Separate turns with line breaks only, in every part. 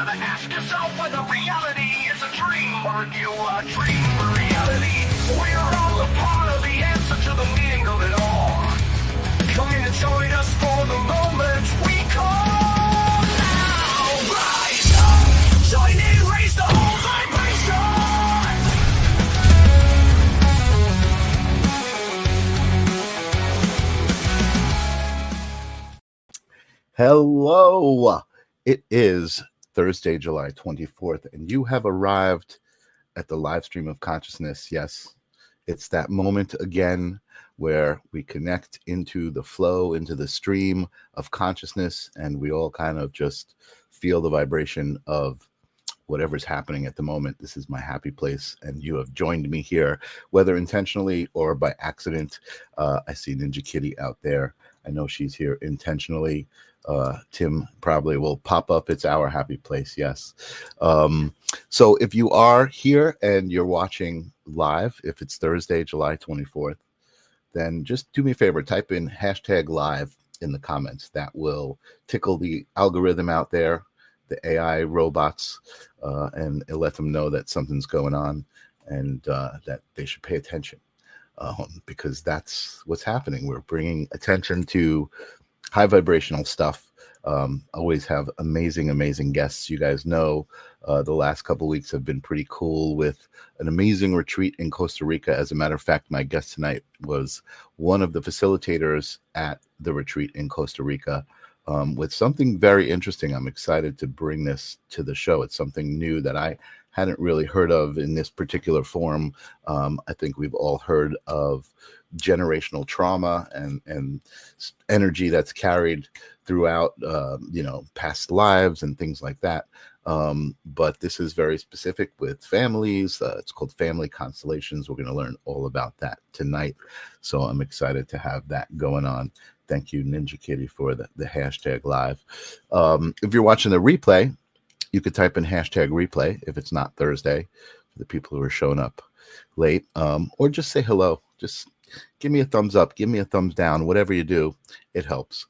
gotta ask yourself whether reality is a dream. Are you a dream or reality? We're all a part of the answer to the meaning of it all. Come in and join us for the moment we call now. Rise up, join in, raise the whole vibration.
Hello. It is Thursday, July 24th, and you have arrived at the live stream of consciousness. Yes, it's that moment again where we connect into the flow, into the stream of consciousness, and we all kind of just feel the vibration of whatever's happening at the moment. This is my happy place, and you have joined me here, whether intentionally or by accident. I see Ninja Kitty out there. I know she's here intentionally. Tim probably will pop up. It's our happy place. Yes. So if you are here and you're watching live, if it's Thursday, July 24th, then just do me a favor, type in #live in the comments. That will tickle the algorithm out there, the AI robots, and it'll let them know that something's going on and that they should pay attention, because that's what's happening. We're bringing attention to high vibrational stuff. Always have amazing guests. You guys know the last couple of weeks have been pretty cool with an amazing retreat in Costa Rica. As a matter of fact, my guest tonight was one of the facilitators at the retreat in Costa Rica, with something very interesting. I'm excited to bring this to the show. It's something new that I hadn't really heard of in this particular form. I think we've all heard of generational trauma and energy that's carried throughout, past lives and things like that. But this is very specific with families. It's called Family Constellations. We're going to learn all about that tonight. So I'm excited to have that going on. Thank you, Ninja Kitty, for the #live. If you're watching the replay, you could type in #replay if it's not Thursday, for the people who are showing up late, or just say hello. Just give me a thumbs up, give me a thumbs down, whatever you do, it helps.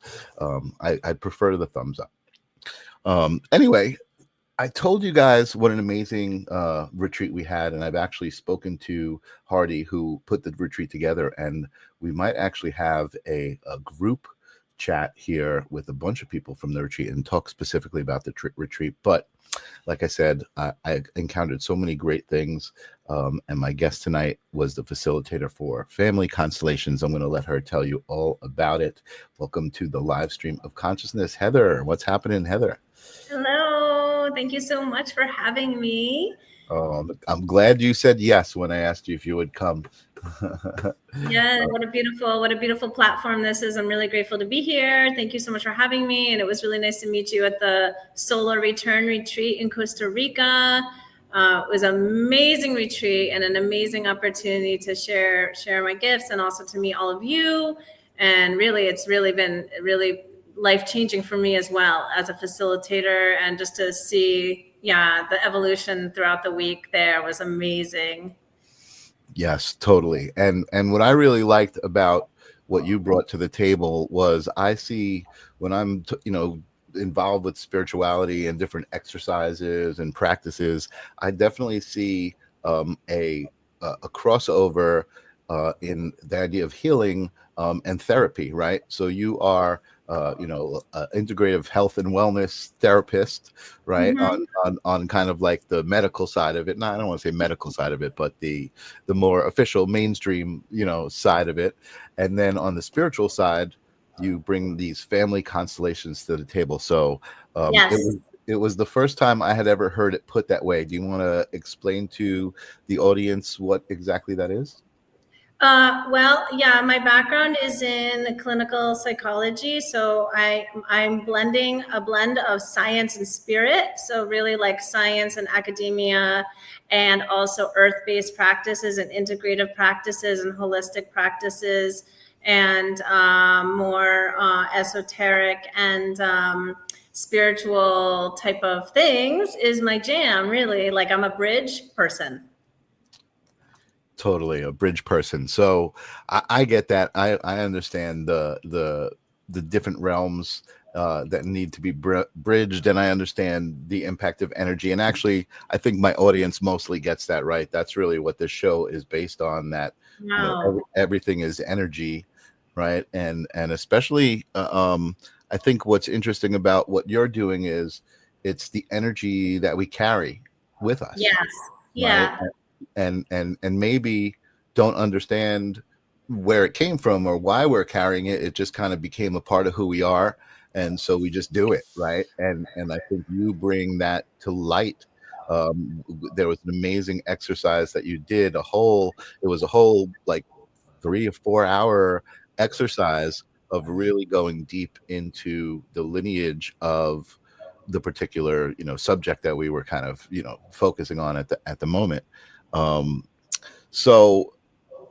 I prefer the thumbs up. Anyway, I told you guys what an amazing retreat we had, and I've actually spoken to Hardy, who put the retreat together, and we might actually have a group chat here with a bunch of people from the retreat and talk specifically about the retreat. But like I said, I encountered so many great things, and my guest tonight was the facilitator for Family Constellations. I'm going to let her tell you all about it. Welcome to the live stream of consciousness. Heather, what's happening, Heather?
Hello, thank you so much for having me.
I'm glad you said yes when I asked you if you would come.
Yeah, what a beautiful platform this is. I'm really grateful to be here. Thank you so much for having me. And it was really nice to meet you at the Solar Return Retreat in Costa Rica. It was an amazing retreat and an amazing opportunity to share my gifts and also to meet all of you. And really, it's really been really life-changing for me as well as a facilitator, and just to see, the evolution throughout the week there was amazing.
Yes, totally. And what I really liked about what you brought to the table was, I see when I'm, involved with spirituality and different exercises and practices, I definitely see a crossover in the idea of healing and therapy, right? So you are, integrative health and wellness therapist, right? Mm-hmm. on kind of like the medical side of it. No, I don't want to say medical side of it, but the more official mainstream, side of it. And then on the spiritual side, you bring these family constellations to the table. So
yes.
It was the first time I had ever heard it put that way. Do you want to explain to the audience what exactly that is?
My background is in clinical psychology. So I'm blending a blend of science and spirit. So really like science and academia, and also earth-based practices and integrative practices and holistic practices, and more esoteric and spiritual type of things is my jam, really. Like, I'm a bridge person.
Totally, a bridge person. So I get that. I understand the different realms that need to be bridged, and I understand the impact of energy. And actually, I think my audience mostly gets that right. That's really what this show is based on. That
Wow.
everything is energy, right? And especially, I think what's interesting about what you're doing is it's the energy that we carry with us,
Yes.
right?
Yeah.
And maybe don't understand where it came from or why we're carrying it. It just kind of became a part of who we are, and so we just do it, right? And I think you bring that to light. There was an amazing exercise that you did. It was a whole like 3 or 4 hour exercise of really going deep into the lineage of the particular subject that we were kind of focusing on at the moment. um so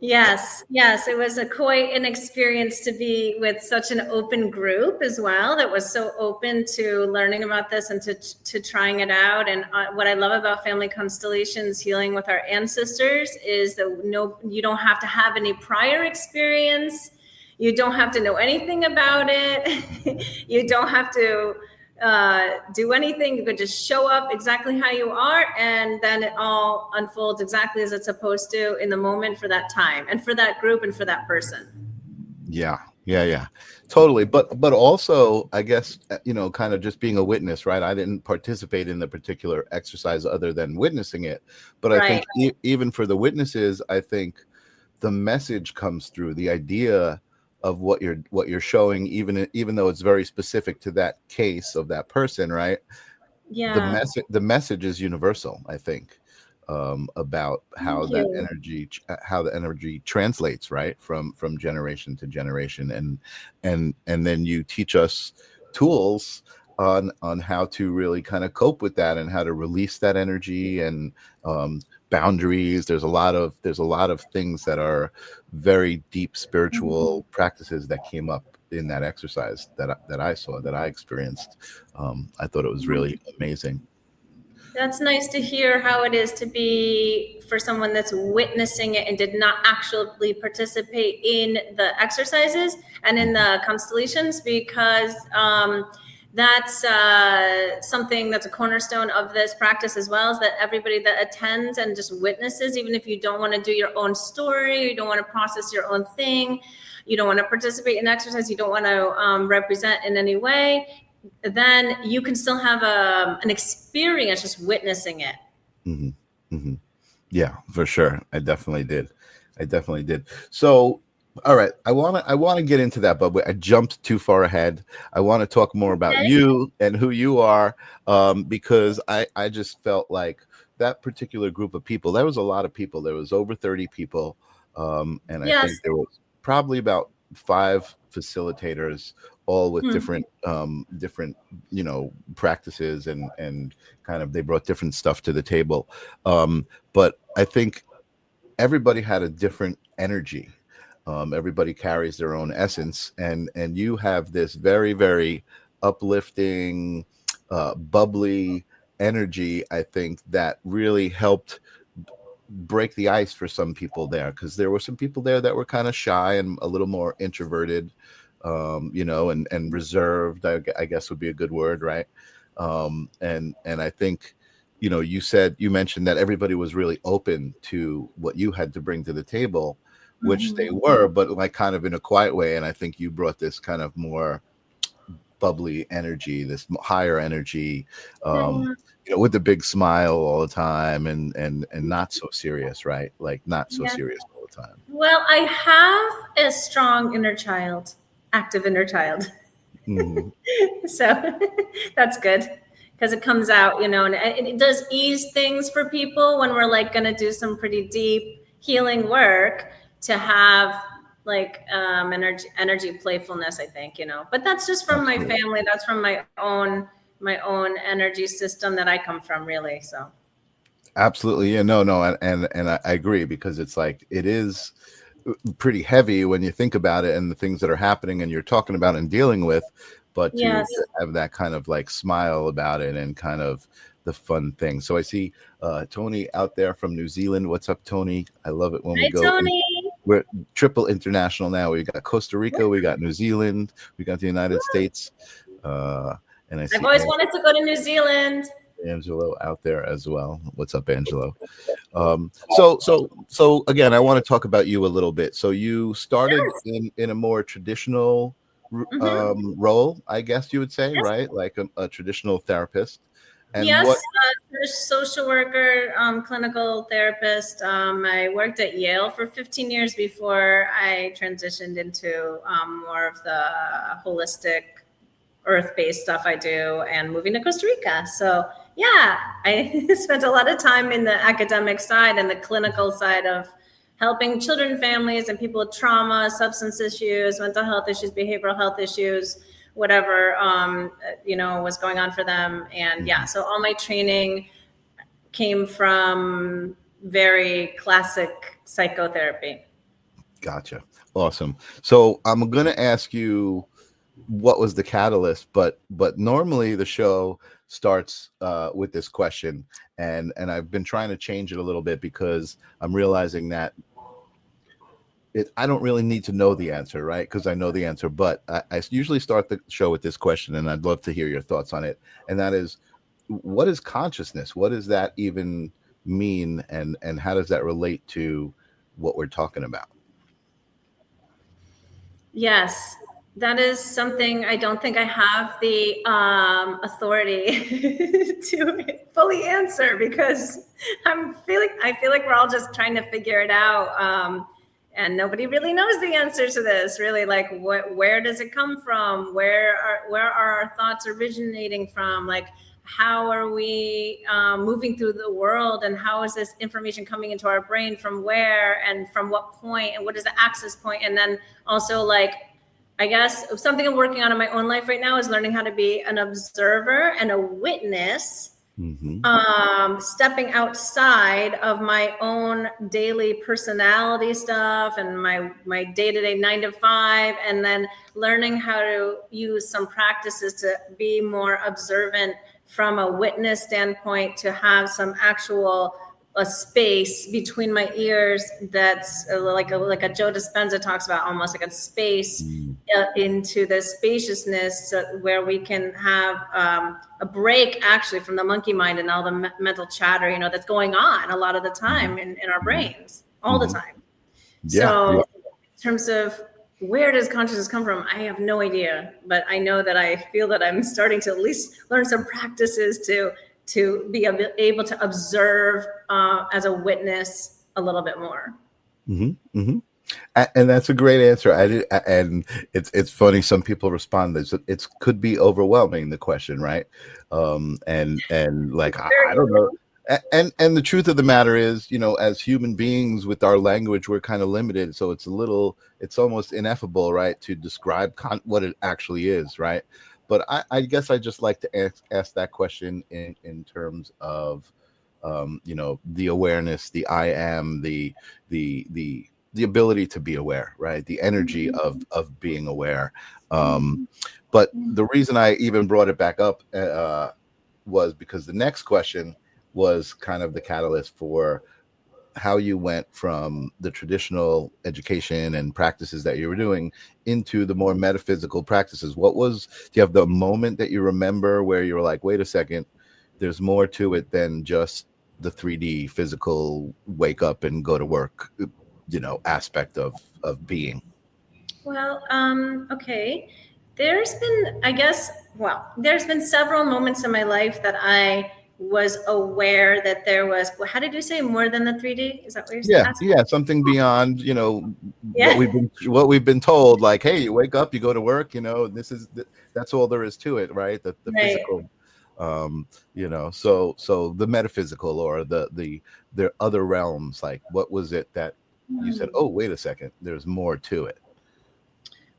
Yes, yes, it was quite an experience to be with such an open group as well that was so open to learning about this and to trying it out. And what I love about Family Constellations healing with our ancestors is that you don't have to have any prior experience. You don't have to know anything about it. You don't have to do anything. You could just show up exactly how you are, and then it all unfolds exactly as it's supposed to in the moment for that time and for that group and for that person.
yeah, totally. But also, I guess, kind of just being a witness, right? I didn't participate in the particular exercise other than witnessing it, but I think
Right.
even for the witnesses, I think the message comes through, the idea of what you're showing, even though it's very specific to that case of that person, right?
Yeah.
The message is universal, I think, about how
Thank you.
how the energy translates, right, from generation to generation. And then you teach us tools on how to really kind of cope with that and how to release that energy, and boundaries. There's a lot of things that are very deep spiritual practices that came up in that exercise that I saw, that I experienced. I thought it was really amazing.
That's nice to hear how it is to be for someone that's witnessing it and did not actually participate in the exercises and in the constellations, because that's something that's a cornerstone of this practice as well, is that everybody that attends and just witnesses, even if you don't want to do your own story, you don't want to process your own thing, you don't want to participate in exercise, you don't want to represent in any way, then you can still have an experience just witnessing it.
Hmm. Hmm. Yeah, for sure. I definitely did. So, all right, I want to get into that, but I jumped too far ahead. I want to talk more about
Okay.
you and who you are, because I just felt like that particular group of people. There was a lot of people. There was over 30 people, and I
Yes.
think there was probably about 5 facilitators, all with
Hmm.
different practices, and kind of they brought different stuff to the table. But I think everybody had a different energy. Everybody carries their own essence, and you have this very, very uplifting, bubbly energy. I think that really helped break the ice for some people there, because there were some people there that were kind of shy and a little more introverted, and reserved. I guess would be a good word, right? And I think, you mentioned that everybody was really open to what you had to bring to the table, which they
Mhm.
were, but like kind of in a quiet way. And I think you brought this kind of more bubbly energy, this higher energy, um,
Yeah.
with the big smile all the time, and not so serious, right? Like not so
Yeah.
serious all the time.
Well, I have a strong inner child, active inner child.
Hmm.
So that's good because it comes out, and it does ease things for people when we're like going to do some pretty deep healing work, to have like energy playfulness, I think, but that's just from my
Absolutely.
family. That's from my own energy system that I come from, really. So
Absolutely. Yeah, no, and I agree, because it's like it is pretty heavy when you think about it, and the things that are happening and you're talking about and dealing with, but to
yes.
have that kind of like smile about it, and kind of the fun thing. So I see Tony out there from New Zealand. What's up, Tony? I love it when we
Hi,
go in.
Tony.
We're triple international now. We got Costa Rica, we got New Zealand, we got the United States. And I
I've
see
always wanted to go to New Zealand.
Angelo out there as well. What's up, Angelo? So again, I want to talk about you a little bit. So you started in a more traditional role, I guess you would say,
Yes.
right? Like a traditional therapist. And
Yes,
what?
social worker, clinical therapist. I worked at Yale for 15 years before I transitioned into more of the holistic, earth-based stuff I do, and moving to Costa Rica. So yeah, I spent a lot of time in the academic side and the clinical side of helping children, families, and people with trauma, substance issues, mental health issues, behavioral health issues, whatever was going on for them. And yeah, so all my training came from very classic psychotherapy.
Gotcha. Awesome. So I'm gonna ask you what was the catalyst, but normally the show starts with this question, and I've been trying to change it a little bit because I'm realizing that I don't really need to know the answer, right? Because I know the answer, but I usually start the show with this question, and I'd love to hear your thoughts on it. And that is, what is consciousness? What does that even mean, and how does that relate to what we're talking about?
Yes, that is something I don't think I have the authority to fully answer, because I feel like we're all just trying to figure it out. And nobody really knows the answer to this, really. Like, where does it come from? Where are our thoughts originating from? Like, how are we moving through the world, and how is this information coming into our brain from where and from what point, and what is the access point? And then also, like, I guess something I'm working on in my own life right now is learning how to be an observer and a witness, stepping outside of my own daily personality stuff and my day-to-day 9 to 5, and then learning how to use some practices to be more observant from a witness standpoint, to have some actual a space between my ears that's like a Joe Dispenza talks about, almost like a space into the spaciousness, where we can have a break actually from the monkey mind and all the mental chatter, that's going on a lot of the time in our brains all the time. So in terms of where does consciousness come from, I have no idea, but I know that I feel that I'm starting to at least learn some practices to be able to observe as a witness a little bit more.
And that's a great answer. And it's funny. Some people respond that it could be overwhelming, the question, right? And like I don't know. And the truth of the matter is, as human beings with our language, we're kind of limited. So it's almost ineffable, right, to describe what it actually is, right? But I guess I just like to ask that question in terms of, the awareness, the I am, the ability to be aware, right? The energy of being aware. But the reason I even brought it back up was because the next question was kind of the catalyst for how you went from the traditional education and practices that you were doing into the more metaphysical practices. Do you have the moment that you remember where you were like, wait a second, there's more to it than just the 3D physical wake up and go to work, aspect of being?
Well, okay. There's been several moments in my life that I was aware that there was, how did you say, more than the 3D? Is that what you're asking?
Yeah, something beyond, what we've been told, like, hey, you wake up, you go to work, that's all there is to it, right? The
Right.
physical, so the metaphysical, or the other realms, like, what was it that you said, oh, wait a second, there's more to it?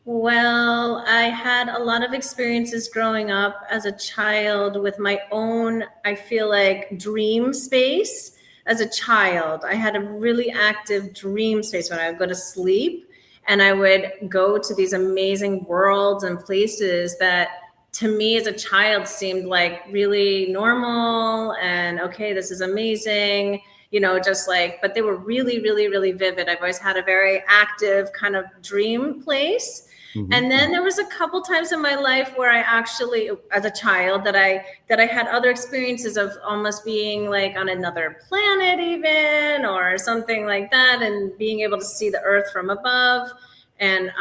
Well, I had a lot of experiences growing up as a child with my own, I feel like, dream space. As a child, I had a really active dream space when I would go to sleep, and I would go to these amazing worlds and places that to me as a child seemed like really normal and okay, this is amazing, just like, but they were really, really, really vivid. I've always had a very active kind of dream place.
Mhm.
And then there was a couple times in my life where I actually, as a child, that I had other experiences of almost being like on another planet even, or something like that, and being able to see the earth from above. And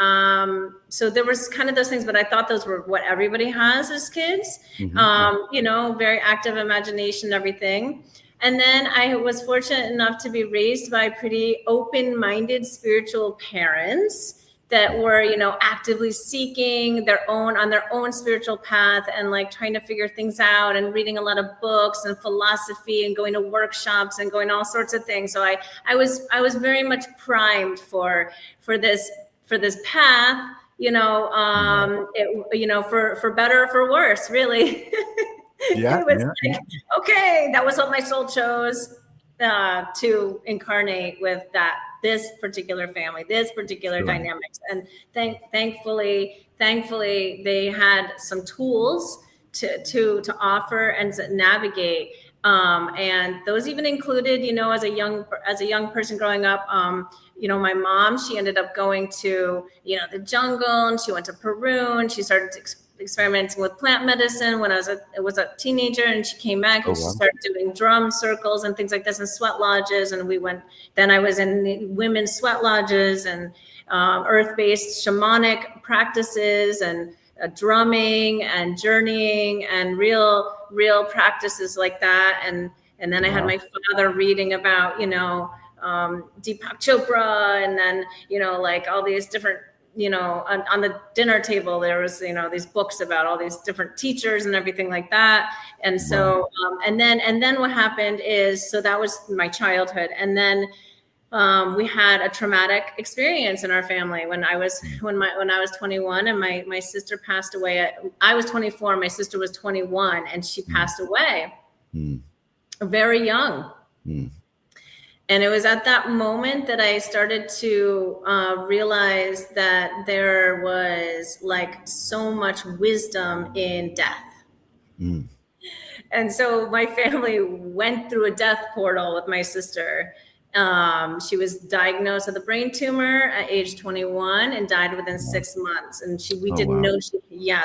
so there was kind of those things, but I thought those were what everybody has as kids, you know, very active imagination, everything. And then I was fortunate enough to be raised by pretty open-minded spiritual parents that were, you know, actively seeking their own spiritual path, and like trying to figure things out, and reading a lot of books and philosophy, and going to workshops and going all sorts of things. So I was very much primed for this path, you know, you know, for better or for worse, really.
Yeah,
It was
yeah.
like, okay, that was what my soul chose to incarnate with this particular family, this particular
Sure.
dynamics. And thankfully, they had some tools to offer and to navigate. And those even included, you know, as a young person growing up, you know, my mom, she ended up going to, you know, the jungle, and she went to Peru, and she started experimenting with plant medicine when I was a teenager, and she came back and she started doing drum circles and things like this, and sweat lodges. And then I was in women's sweat lodges, and earth-based shamanic practices, and drumming and journeying, and real practices like that. And then I had my father reading about, you know, Deepak Chopra, and then, you know, like all these different, you know, on the dinner table, there was, you know, these books about all these different teachers and everything like that. And so, and then what happened is, so that was my childhood. And then we had a traumatic experience in our family when I was 21, and my sister passed away. I was 24, my sister was 21, and she passed away very young. And it was at that moment that I started to realize that there was like so much wisdom in death. And so my family went through a death portal with my sister. She was diagnosed with a brain tumor at age 21 and died within 6 months. And we didn't know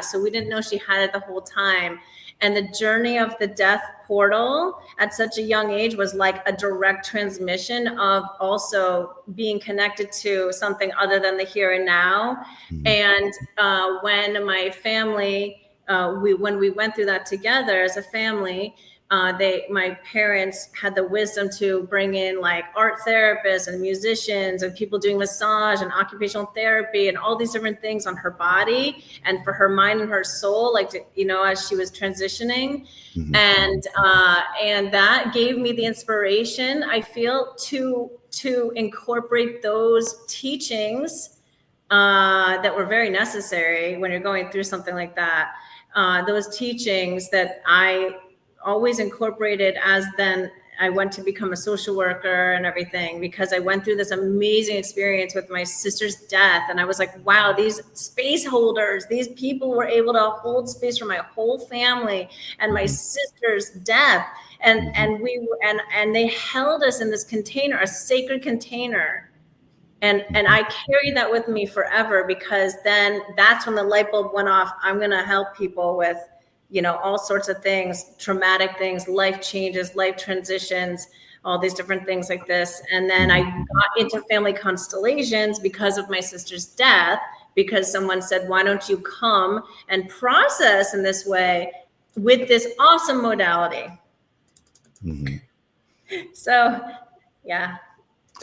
so we didn't know she had it the whole time. And the journey of the death portal at such a young age was like a direct transmission of also being connected to something other than the here and now. And when my family, when we went through that together as a family, my parents had the wisdom to bring in like art therapists and musicians and people doing massage and occupational therapy and all these different things on her body and for her mind and her soul, like, you know, as she was transitioning. And that gave me the inspiration, I feel, to incorporate those teachings that were very necessary when you're going through something like that. Those teachings that I always incorporated as then I went to become a social worker and everything, because I went through this amazing experience with my sister's death. And I was like, wow, these space holders, these people were able to hold space for my whole family and my sister's death. And they held us in this container, a sacred container. And I carry that with me forever, because then that's when the light bulb went off. I'm going to help people with, you know, all sorts of things, traumatic things, life changes, life transitions, all these different things like this. And then I got into family constellations because of my sister's death, because someone said, why don't you come and process in this way with this awesome modality? So, yeah.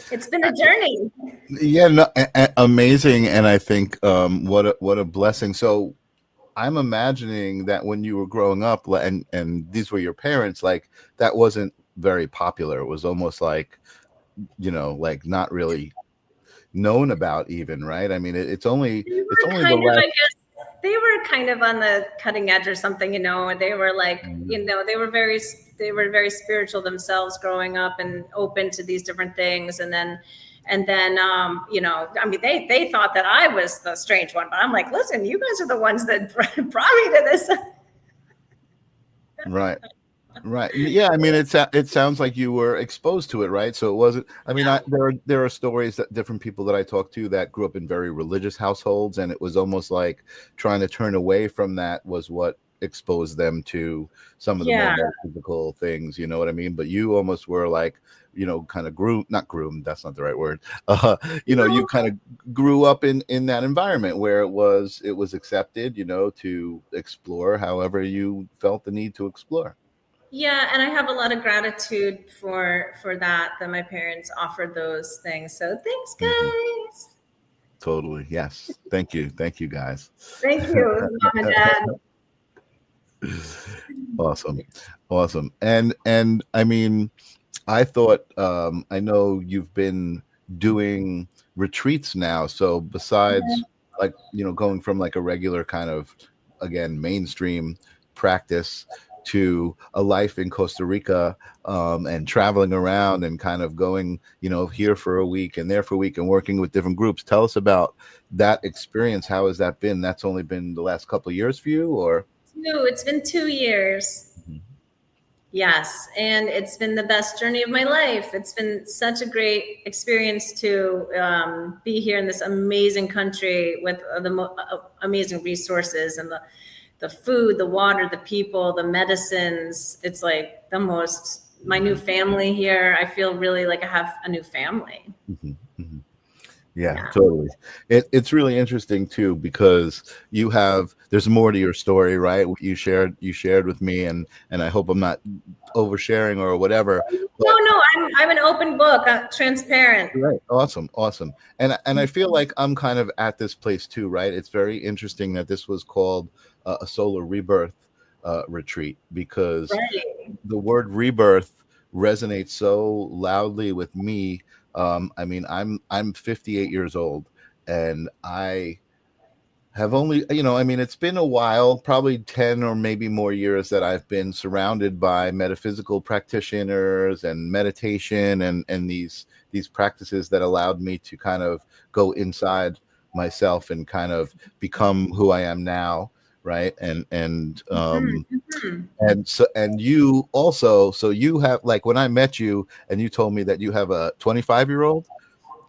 It's been a journey.
Yeah, no, amazing. And I think what a blessing. So I'm imagining that when you were growing up and these were your parents, like that wasn't very popular. It was almost like, you know, like not really known about even, right? I mean, it's only the last.
I guess they were kind of on the cutting edge or something, you know. They were like, you know, they were very spiritual themselves growing up and open to these different things. And then, you know, I mean, they thought that I was the strange one, but I'm like, listen, you guys are the ones that brought me to this.
Right. Right. Yeah. I mean, it sounds like you were exposed to it, right? So it wasn't. I mean, there are stories that different people that I talk to that grew up in very religious households, and it was almost like trying to turn away from that was what exposed them to some of the more
Yeah.
metaphysical things. You know what I mean? But you almost were like, kind of not groomed. That's not the right word. You kind of grew up in that environment where it was accepted, to explore however you felt the need to explore.
Yeah, and I have a lot of gratitude for that my parents offered those things. So thanks,
Mhm.
guys.
Totally. Yes. Thank you, guys.
Thank you, mom and dad.
Awesome. Awesome. And I mean, I thought I know you've been doing retreats now. So besides like, going from like a regular kind of, again, mainstream practice to a life in Costa Rica, and traveling around and kind of going, here for a week and there for a week and working with different groups. Tell us about that experience. How has that been? That's only been the last couple of years for you, or?
It's been 2 years.
Mhm.
Yes, and it's been the best journey of my life. It's been such a great experience to be here in this amazing country with amazing resources and the food, the water, the people, the medicines. It's like my new family here. I feel really like I have a new family.
Mhm. Mhm. Yeah,
Yeah.
totally. It's really interesting too because there's more to your story, right? What you shared with me, and I hope I'm not oversharing or whatever.
No,
But
no, I'm an open book, transparent.
right, awesome, awesome. And I feel like I'm kind of at this place too, right? It's very interesting that this was called a solar rebirth retreat because
Right.
the word rebirth resonates so loudly with me. I mean, I'm 58 years old, and I have only, I mean, it's been a while, probably 10 or maybe more years that I've been surrounded by metaphysical practitioners and meditation and these practices that allowed me to kind of go inside myself and kind of become who I am now, right?
Mhm, mhm.
And you also, so you have, like, when I met you and you told me that you have a 25-year-old.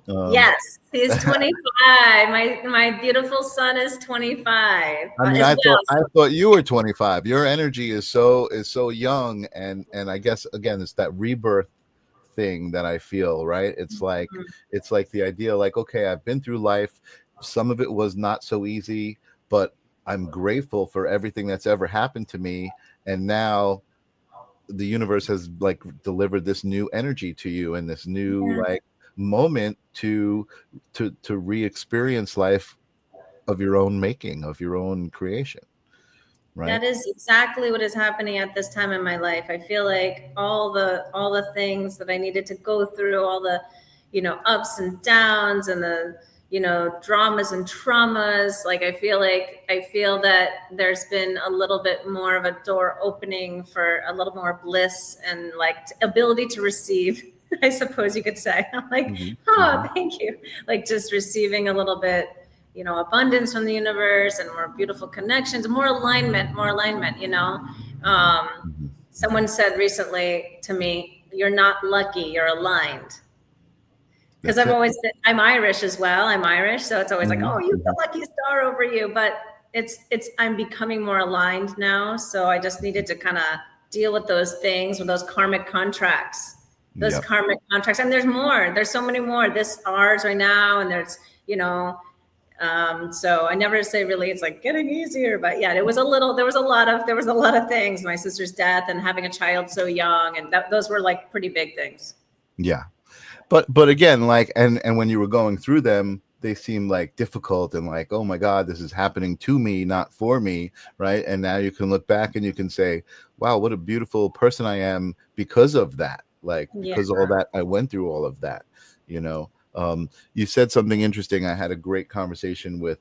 um
Yes, he's 25. My beautiful son is 25
I mean,
as
I
well.
thought I thought you were 25. Your energy is so young, and I guess again it's that rebirth thing that I feel, right? It's like the idea, like, okay, I've been through life. Some of it was not so easy, but I'm grateful for everything that's ever happened to me. And now the universe has like delivered this new energy to you and this new
Yeah.
like moment to re-experience life of your own making, of your own creation, right?
That is exactly what is happening at this time in my life. I feel like all the things that I needed to go through, all the, ups and downs and the, dramas and traumas. Like I feel that there's been a little bit more of a door opening for a little more bliss and like ability to receive. I suppose you could say. I'm like,
Mhm,
oh,
mhm,
thank you. Like just receiving a little bit, abundance from the universe and more beautiful connections, more alignment.
mhm,
Someone said recently to me, you're not lucky, you're aligned. Because
that's it.
I'm Irish as well. I'm Irish. So it's always like, oh,
Mhm,
you have the
mhm,
lucky star over you. But I'm becoming more aligned now. So I just needed to kind of deal with those things, with those karmic contracts,
yep.
And there's so many more. This ours right now. And there's, you know, so I never say really it's like getting easier, but yeah, there was a lot of things, my sister's death and having a child so young. And those were like pretty big things.
Yeah, but again, like, and when you were going through them, they seem like difficult and like, oh my god, this is happening to me, not for me, right? And now you can look back and you can say, wow, what a beautiful person I am because of that, like,
Yeah.
because all that I went through, all of that, you said something interesting. I had a great conversation with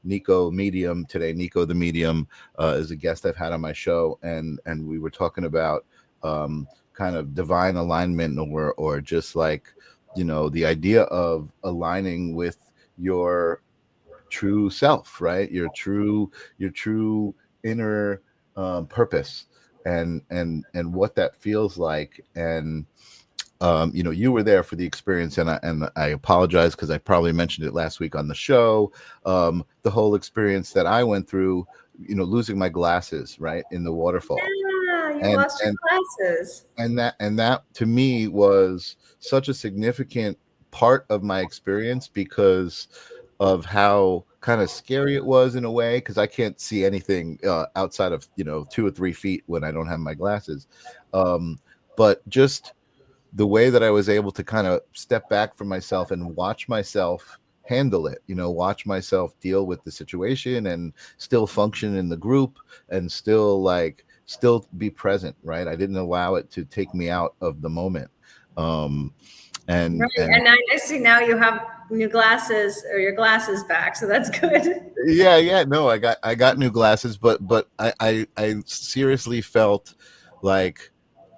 Nico Medium today. Nico the Medium is a guest I've had on my show, and we were talking about kind of divine alignment, or just like, the idea of aligning with your true self, right? Your true inner purpose. and what that feels like. And you know, you were there for the experience, and I apologize because I probably mentioned it last week on the show. The whole experience that I went through, you know, losing my glasses right in the waterfall,
Yeah, you
and
lost your glasses.
that to me was such a significant part of my experience because of how kind of scary it was in a way, because I can't see anything outside of, you know, 2 or 3 feet when I don't have my glasses. But just the way that I was able to kind of step back from myself and watch myself handle it, you know, watch myself deal with the situation and still function in the group and still be present, right? I didn't allow it to take me out of the moment. Um,
Right.
and
And I see now you have new glasses or your glasses back. So that's good.
yeah, no, I got new glasses, but I seriously felt like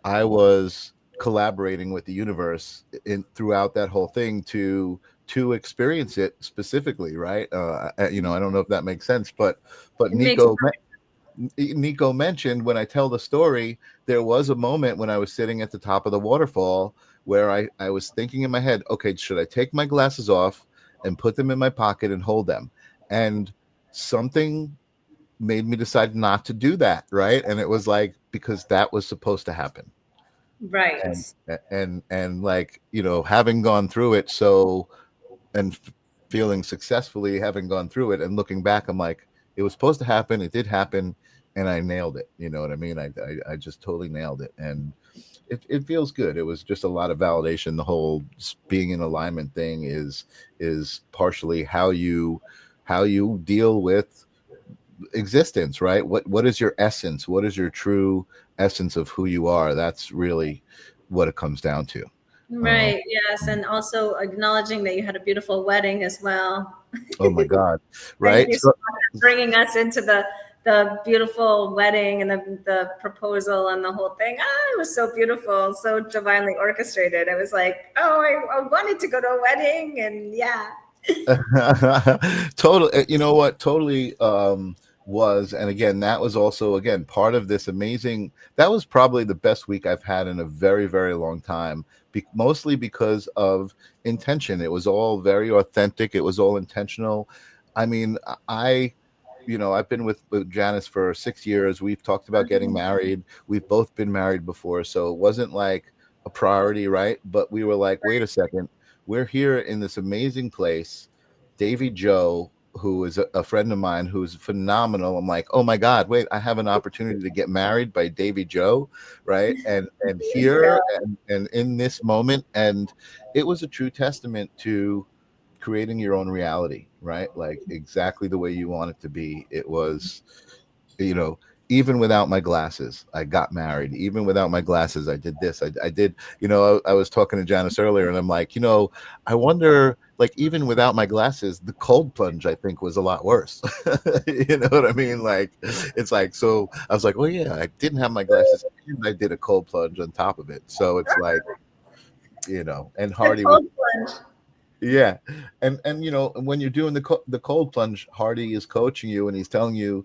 I was collaborating with the universe in throughout that whole thing to experience it specifically, right? You know, I don't know if that makes sense, but
It makes
Nico mentioned, when I tell the story, there was a moment when I was sitting at the top of the waterfall where I was thinking in my head, okay, should I take my glasses off and put them in my pocket and hold them? And something made me decide not to do that, right? And it was like, because that was supposed to happen.
right.
And like, you know, having gone through it, and feeling successfully having gone through it and looking back, I'm like, it was supposed to happen, it did happen, and I nailed it. You know what I mean? I just totally nailed it, and it feels good. It was just a lot of validation. The whole being in alignment thing is partially how you deal with existence, right? What is your essence? What is your true essence of who you are? That's really what it comes down to. um,
Right. Yes. And also acknowledging that you had a beautiful wedding as well.
oh my God,
Thank
right?
you so much for bringing us into the beautiful wedding and the proposal and the whole thing. Ah, it was so beautiful, so divinely orchestrated. It was like, oh, I wanted to go to a wedding, and yeah.
Totally, you know what, totally, was. And again, that was also, again, part of this amazing, that was probably the best week I've had in a very, very long time, mostly because of intention. It was all very authentic, it was all intentional. I mean, I you know, I've been with Janice for 6 years. We've talked about getting married. We've both been married before, so it wasn't like a priority, right? But we were like, wait a second, we're here in this amazing place. Davy Joe, who is a friend of mine who's phenomenal. I'm like, oh my God, wait, I have an opportunity to get married by Davy Joe, right? And here and in this moment. And it was a true testament to creating your own reality, right? Like exactly the way you want it to be. It was, you know, even without my glasses, I got married. Even without my glasses, I did this. I did, you know, I was talking to Janice earlier, and I'm like, you know, I wonder, like, even without my glasses, the cold plunge, I think, was a lot worse. You know what I mean? Like, it's like, so I was like, well, yeah, I didn't have my glasses, and I did a cold plunge on top of it. So it's like, you know, and
The
Hardy was,
cold plunge.
yeah, and you know, when you're doing the cold plunge, Hardy is coaching you and he's telling you,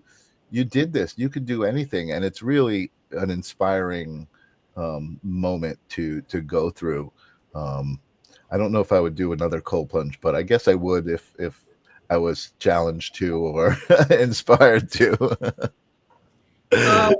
you did this, you could do anything, and it's really an inspiring moment to go through. Um, I don't know if I would do another cold plunge, but I guess I would if I was challenged to or inspired to.
Oh,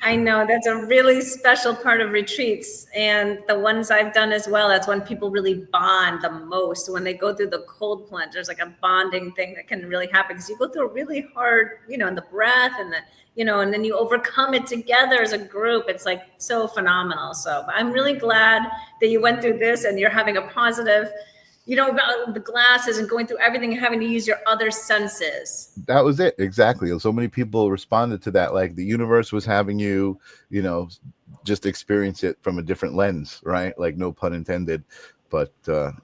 I know that's a really special part of retreats, and the ones I've done as well. That's when people really bond the most, when they go through the cold plunge. There's like a bonding thing that can really happen because you go through a really hard, you know, in the breath and and then you overcome it together as a group. It's like so phenomenal. So I'm really glad that you went through this and you're having a positive, about the glasses and going through everything and having to use your other senses.
That was it, exactly. So many people responded to that, like the universe was having you, you know, just experience it from a different lens, right? Like, no pun intended. But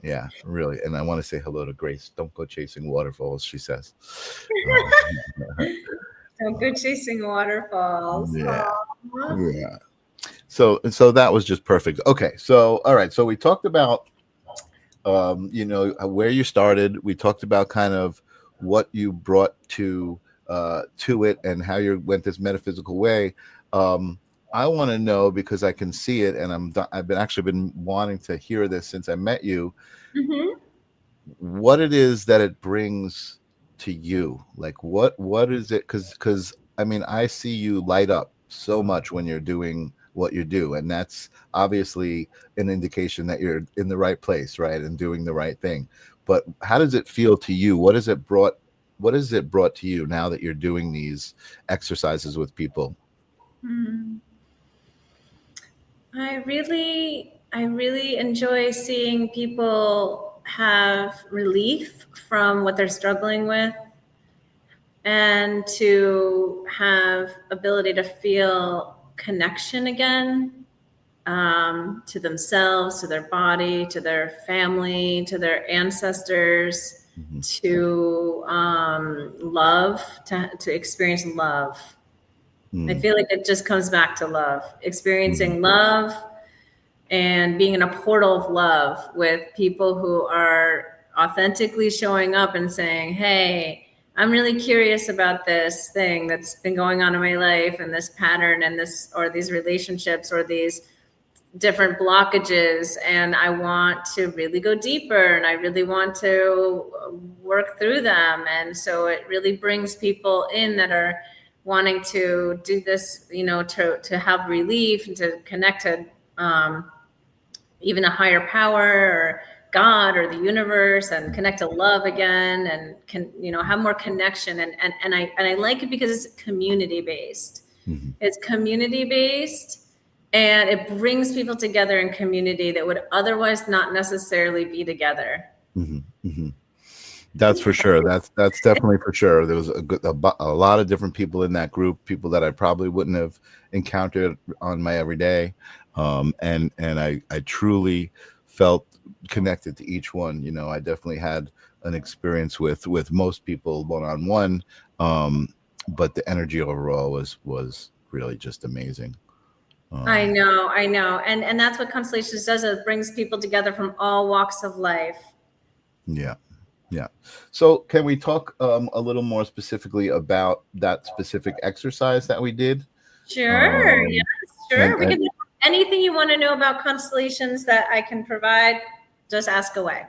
yeah, really. And I want to say hello to Grace. Don't go chasing waterfalls, she says.
Don't go chasing waterfalls.
Yeah,
Aw.
yeah. So that was just perfect. Okay, so all right, so we talked about you know, where you started. We talked about kind of what you brought to it and how you went this metaphysical way. I want to know, because I can see it, and I've been actually been wanting to hear this since I met you.
Mm-hmm.
What it is that it brings to you? Like what is it? Because I mean, I see you light up so much when you're doing what you do, and that's obviously an indication that you're in the right place, right, and doing the right thing. But how does it feel to you? What is it brought to you now that you're doing these exercises with people?
Hmm. I really enjoy seeing people have relief from what they're struggling with, and to have ability to feel connection again, to themselves, to their body, to their family, to their ancestors,
Mhm.
to love, to experience love. I
Mhm.
feel like it just comes back to love,
Mhm.
experiencing love and being in a portal of love with people who are authentically showing up and saying, hey, I'm really curious about this thing that's been going on in my life, and this pattern, and this, or these relationships, or these different blockages, and I want to really go deeper, and I really want to work through them. And so it really brings people in that are wanting to do this, to have relief and to connect to um, even a higher power, or God, or the universe, and connect to love again, and can, have more connection. And I like it because it's community based.
Mhm.
It's community based, and it brings people together in community that would otherwise not necessarily be together.
Mhm. Mhm. That's for sure. That's definitely for sure. There was a lot of different people in that group, people that I probably wouldn't have encountered on my everyday, and I truly felt connected to each one. You know, I definitely had an experience with most people one on one, but the energy overall was really just amazing.
I
Um,
know, I know. And that's what Constellations does. It brings people together from all walks of life.
yeah. Yeah. So, can we talk a little more specifically about that specific exercise that we did?
Sure, yes,
Um,
sure. We
and
can do anything you want to know about constellations that I can provide. Just ask away.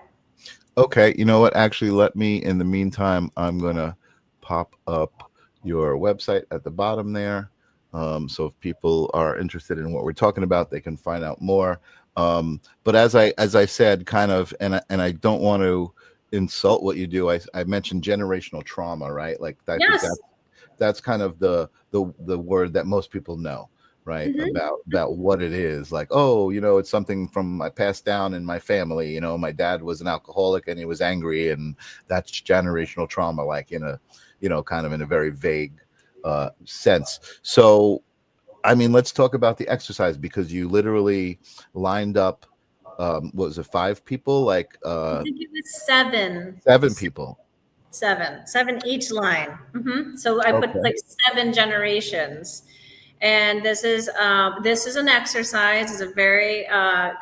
okay, you know what? Actually, let me. In the meantime, I'm gonna pop up your website at the bottom there. So if people are interested in what we're talking about, they can find out more. But as I said, kind of, and I don't want to insult what you do. I mentioned generational trauma, right? Like I think
Yes.
that's kind of the word that most people know, right,
Hmm.
about what it is. Like, oh, you know, it's something from I passed down in my family. You know, my dad was an alcoholic and he was angry, and that's generational trauma, like in a, you know, kind of in a very vague sense. So I mean, let's talk about the exercise, because you literally lined up, what was it, 5 people, like
I think it was seven.
7 people.
Seven each line. So I put
Okay.
like 7 generations. And this is an exercise. It's a very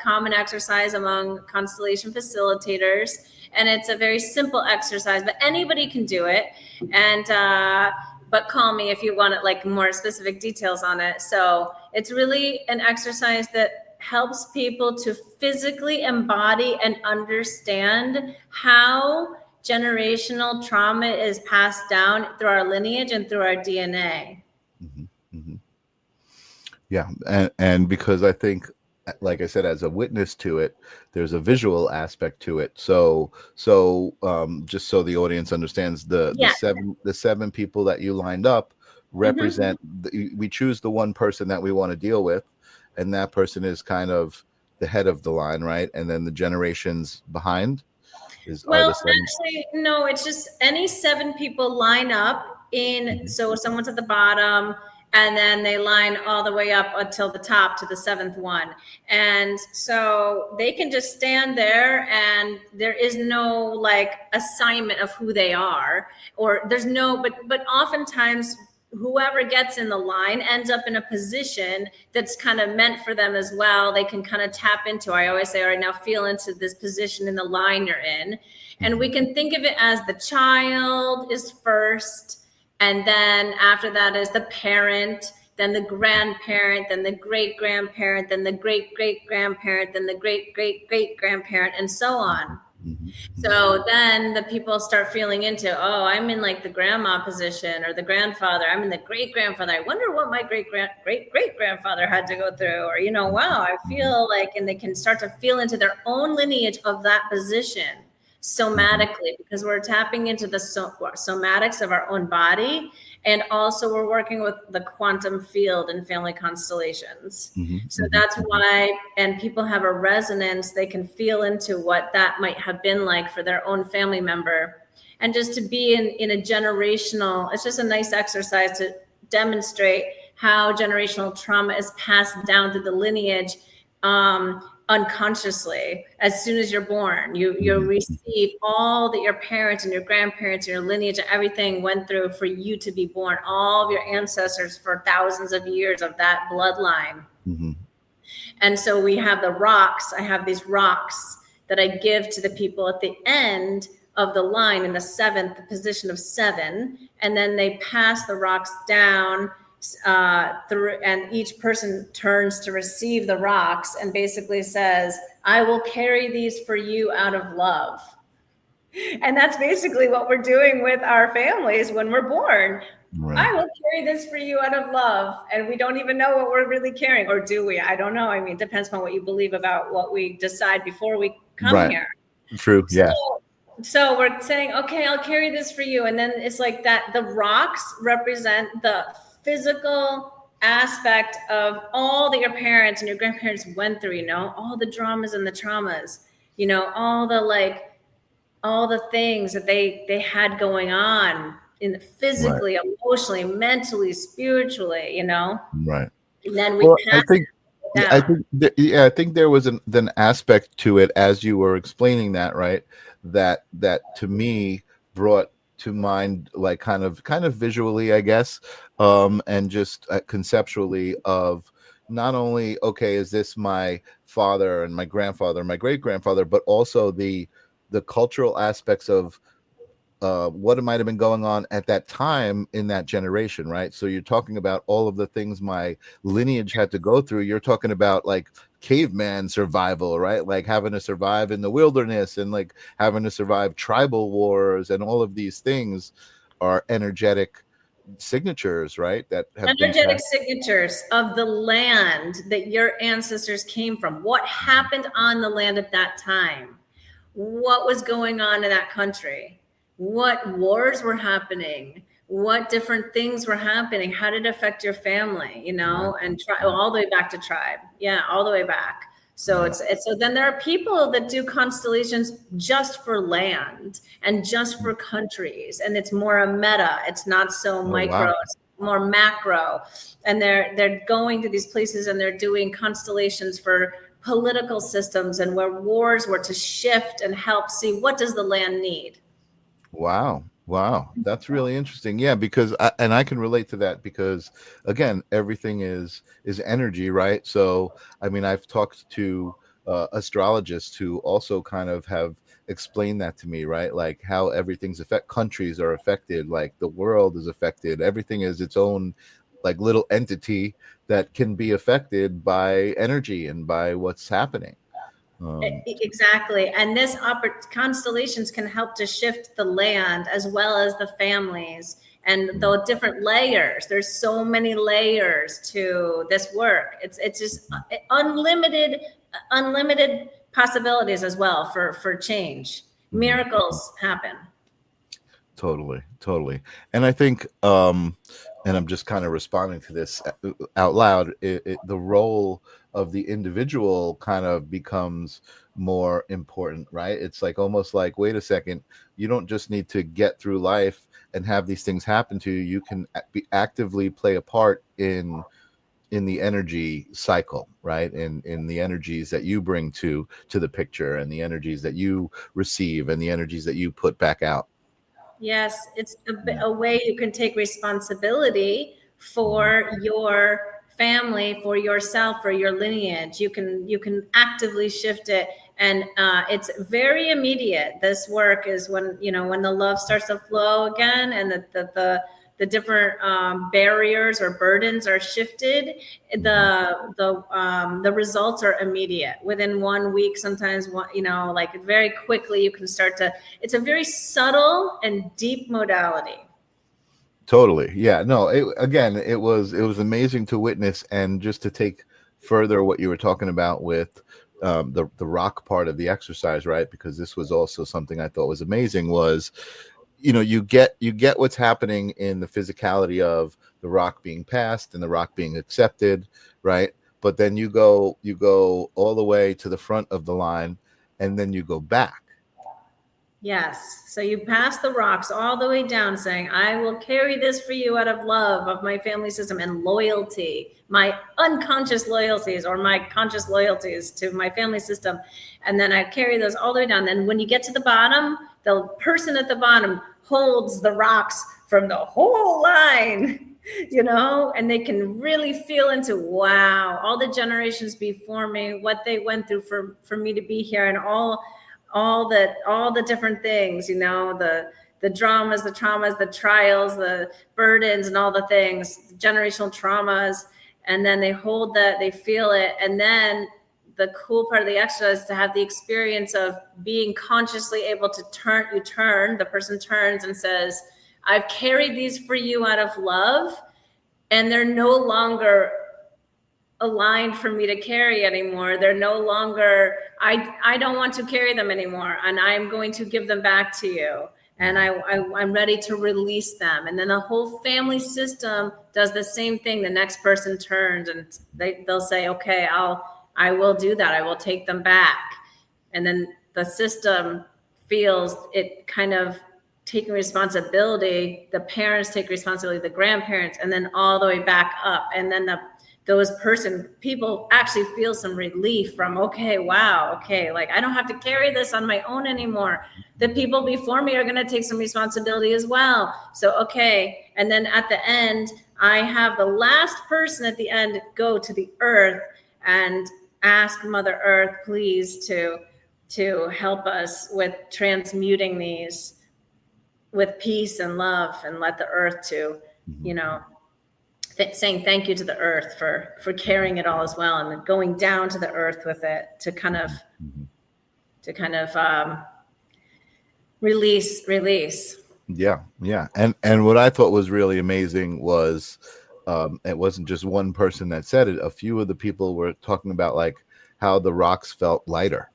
common exercise among constellation facilitators, and it's a very simple exercise, but anybody can do it. And but call me if you want it, like more specific details on it. So it's really an exercise that helps people to physically embody and understand how generational trauma is passed down through our lineage and through our DNA.
Hmm. Hmm. Yeah, and because I think, like I said, as a witness to it, there's a visual aspect to it. So just so the audience understands,
Yeah.
the 7 people that you lined up
Hmm.
represent we choose the one person that we want to deal with, and that person is kind of the head of the line, right? And then the generations behind are
Well,
the 7.
actually, no, it's just any 7 people line up in.
Mhm.
So someone's at the bottom, and then they line all the way up until the top to the seventh one. And so they can just stand there, and there is no like assignment of who they are, or there's no, but oftentimes whoever gets in the line ends up in a position that's kind of meant for them as well. They can kind of tap into, I always say, all right, now feel into this position in the line you're in. And
Mhm.
we can think of it as the child is first, and then after that is the parent, then the grandparent, then the great grandparent, then the great great grandparent, then the great great great grandparent, and so on.
Mhm.
So then the people start feeling into, oh, I'm in like the grandma position or the grandfather. I'm in the great grandfather. I wonder what my great great grandfather had to go through. Or, wow, I feel like, and they can start to feel into their own lineage of that position somatically, because we're tapping into the somatics of our own body. And also we're working with the quantum field and family constellations. So that's why, and people have a resonance, they can feel into what that might have been like for their own family member. And just to be in a generational, it's just a nice exercise to demonstrate how generational trauma is passed down through the lineage, unconsciously. As soon as you're born, you receive all that your parents and your grandparents and your lineage, everything went through for you to be born, all of your ancestors for thousands of years of that bloodline. And so we have the rocks. I have these rocks that I give to the people at the end of the line in the seventh position of 7, and then they pass the rocks down through, and each person turns to receive the rocks and basically says, I will carry these for you out of love. And that's basically what we're doing with our families when we're born. Right. I will carry this for you out of love. And we don't even know what we're really carrying, or do we? I don't know. I mean, it depends on what you believe about what we decide before we come here.
True. Yeah.
So we're saying, okay, I'll carry this for you. And then it's like that the rocks represent the physical aspect of all that your parents and your grandparents went through, all the dramas and the traumas, all the things that they had going on in physically, emotionally, mentally, spiritually,
Right.
And then we pass
I think there was an aspect to it as you were explaining that, right? That to me brought to mind, like kind of visually, I guess, and just conceptually, of not only, okay, is this my father and my grandfather and my great grandfather, but also the cultural aspects of what might have been going on at that time in that generation, right? So you're talking about all of the things my lineage had to go through. You're talking about like caveman survival, right? Like having to survive in the wilderness and like having to survive tribal wars, and all of these things are energetic signatures, right? That have
energetic signatures of the land that your ancestors came from. What happened on the land at that time? What was going on in that country? What wars were happening? What different things were happening? How did it affect your family? And all the way back to tribe. Yeah, all the way back. So so then there are people that do constellations just for land and just for countries, and it's more a meta. It's not so micro. Wow. It's more macro, and they're going to these places and they're doing constellations for political systems and where wars were to shift and help see what does the land need.
Wow, that's really interesting. Yeah, because I can relate to that, because again, everything is energy, right? So I mean, I've talked to astrologists who also kind of have explained that to me, right? Like how everything's countries are affected, like the world is affected, everything is its own like little entity that can be affected by energy and by what's happening.
Exactly. And this constellations can help to shift the land as well as the families and the different layers. There's so many layers to this work. It's just unlimited possibilities as well for change. Miracles happen.
Totally. And I think, and I'm just kind of responding to this out loud, the role of the individual kind of becomes more important, right? It's like almost like, wait a second, you don't just need to get through life and have these things happen to you. You can actively play a part in the energy cycle, right? In the energies that you bring to the picture, and the energies that you receive, and the energies that you put back out.
Yes, it's a way you can take responsibility for your family, for yourself, for your lineage. You can actively shift it, and it's very immediate. This work is when the love starts to flow again, and the different barriers or burdens are shifted, the results are immediate within 1 week. Sometimes one, like very quickly you can start to. It's a very subtle and deep modality.
Totally. Yeah. No, it was amazing to witness, and just to take further what you were talking about with the rock part of the exercise, right? Because this was also something I thought was amazing was, you get what's happening in the physicality of the rock being passed and the rock being accepted, right? But then you go all the way to the front of the line, and then you go back.
Yes. So you pass the rocks all the way down saying, I will carry this for you out of love of my family system and loyalty, my unconscious loyalties or my conscious loyalties to my family system. And then I carry those all the way down. Then when you get to the bottom, the person at the bottom holds the rocks from the whole line, and they can really feel into, wow, all the generations before me, what they went through for me to be here, and all the different things, the dramas, the traumas, the trials, the burdens, and all the things, generational traumas. And then they hold that, they feel it. And then the cool part of the exercise is to have the experience of being consciously able to turn, the person turns and says, I've carried these for you out of love, and they're no longer aligned for me to carry anymore. They're no longer, I don't want to carry them anymore, and I'm going to give them back to you. And I'm ready to release them. And then the whole family system does the same thing. The next person turns and they'll say, okay, I will do that. I will take them back. And then the system feels it kind of taking responsibility. The parents take responsibility, the grandparents, and then all the way back up. And then people actually feel some relief from, okay, wow, okay, like I don't have to carry this on my own anymore. The people before me are going to take some responsibility as well. So, okay. And then at the end, I have the last person at the end go to the earth and ask Mother Earth, please, to help us with transmuting these with peace and love, and let the earth to, saying thank you to the earth for carrying it all as well, and then going down to the earth with it to kind of release.
Yeah. And what I thought was really amazing was it wasn't just one person that said it. A few of the people were talking about like how the rocks felt lighter,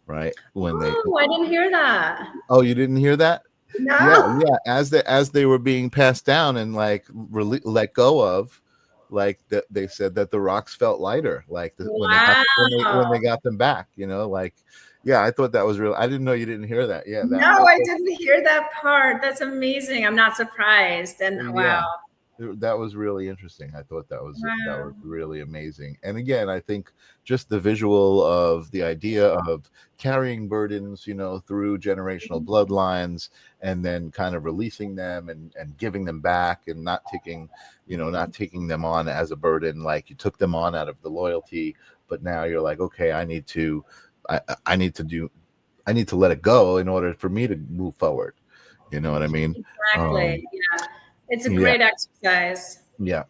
right?
I didn't hear that.
Oh, you didn't hear that?
No.
Yeah. As they were being passed down and like let go of, like they said that the rocks felt lighter, like when they got them back. Yeah, I thought that was real. I didn't know you didn't hear that. Yeah.
I didn't hear that part. That's amazing. I'm not surprised. And wow.
That was really interesting. I thought that was really amazing. And again, I think just the visual of the idea of carrying burdens, through generational bloodlines, and then kind of releasing them and giving them back, and not taking them on as a burden, like you took them on out of the loyalty, but now you're like, okay, I need to let it go in order for me to move forward. You know what I mean?
Exactly. Yeah. It's a great exercise.
Yeah.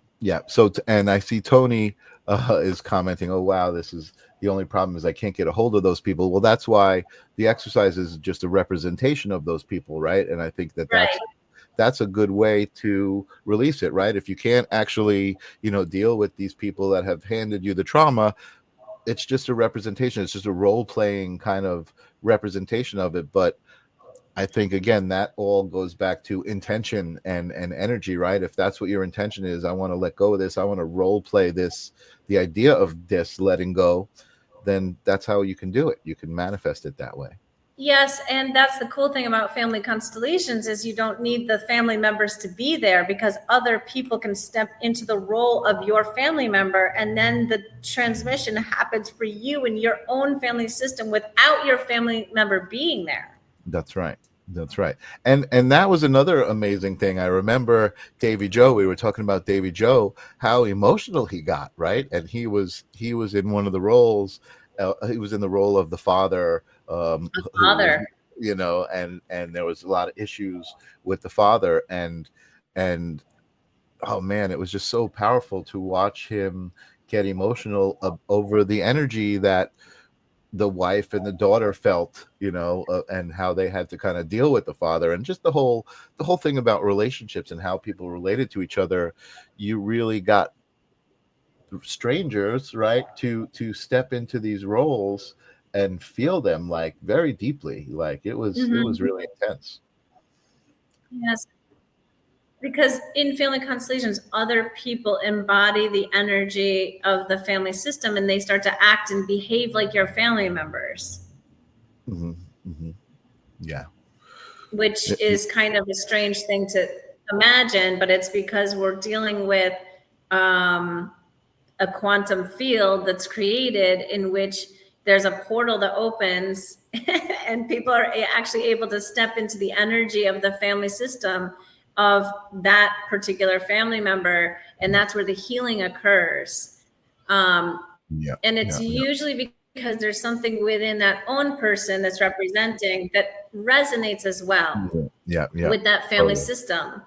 So, and I see Tony is commenting, oh, wow, this is the only problem is I can't get a hold of those people. Well, that's why the exercise is just a representation of those people, right? And I think that's a good way to release it, right? If you can't actually, deal with these people that have handed you the trauma, it's just a representation. It's just a role-playing kind of representation of it. But I think, again, that all goes back to intention and energy, right? If that's what your intention is, I want to let go of this, I want to role play this, the idea of this letting go, then that's how you can do it. You can manifest it that way.
Yes, and that's the cool thing about family constellations is you don't need the family members to be there, because other people can step into the role of your family member, and then the transmission happens for you in your own family system without your family member being there. That's right.
And that was another amazing thing. I remember Davy Joe, we were talking about Davy Joe, how emotional he got, right? And he was in one of the roles, he was in the role of the father, and there was a lot of issues with the father, and and oh man, it was just so powerful to watch him get emotional over the energy that the wife and the daughter felt, and how they had to kind of deal with the father, and just the whole thing about relationships and how people related to each other. You really got strangers, right, to step into these roles and feel them like very deeply. Like it was really intense.
Yes. Because in family constellations, other people embody the energy of the family system and they start to act and behave like your family members.
Hmm. Hmm. Yeah.
Which is kind of a strange thing to imagine, but it's because we're dealing with a quantum field that's created in which there's a portal that opens and people are actually able to step into the energy of the family system of that particular family member, and that's where the healing occurs.
Yeah.
And it's
Yeah.
usually because there's something within that own person that's representing that resonates as well
Yeah. Yeah.
with that family
Totally.
system.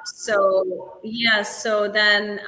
So then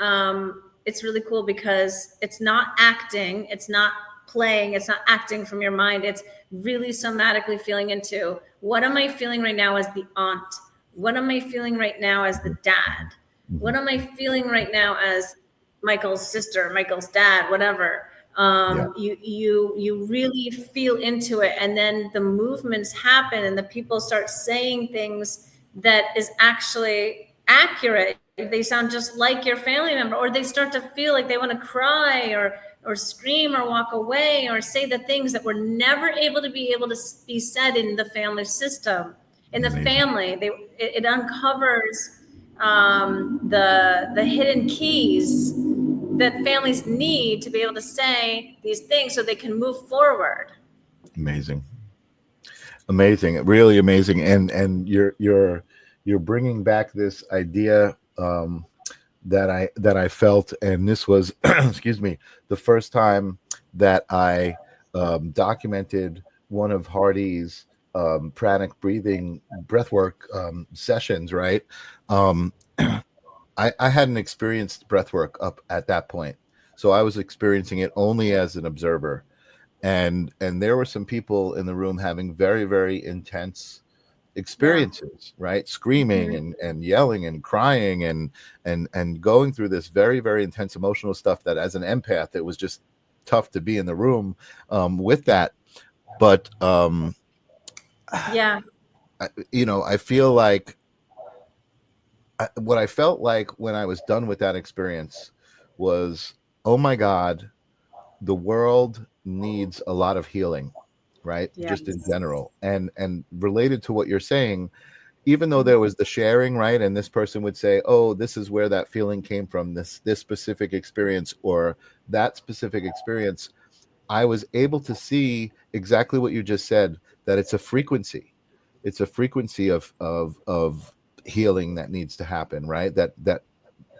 it's really cool because it's not acting, it's not playing, it's not acting from your mind. It's really somatically feeling into, what am I feeling right now as the aunt? What am I feeling right now as the dad? What am I feeling right now as Michael's sister, Michael's dad, whatever?
Yeah.
You really feel into it, and then the movements happen and the people start saying things that is actually accurate. They sound just like your family member, or they start to feel like they want to cry or scream or walk away or say the things that were never able to be said in the family system. In the
Amazing.
family, it uncovers the hidden keys that families need to be able to say these things so they can move forward.
Amazing. Really amazing. And you're bringing back this idea that I felt, and this was excuse me, the first time that I documented one of Hardy's pranic breathing breathwork sessions, right? um, I hadn't experienced breathwork up at that point, so I was experiencing it only as an observer, and there were some people in the room having very, very intense experiences, right, screaming and yelling and crying and going through this very, very intense emotional stuff that as an empath it was just tough to be in the room with that. But
Yeah.
I feel like what I felt like when I was done with that experience was, oh my God, the world needs a lot of healing, right?
Yes.
Just in general. And related to what you're saying, even though there was the sharing, right? And this person would say, oh, this is where that feeling came from, this specific experience or that specific experience. I was able to see exactly what you just said, that it's a frequency. It's a frequency of healing that needs to happen, right? That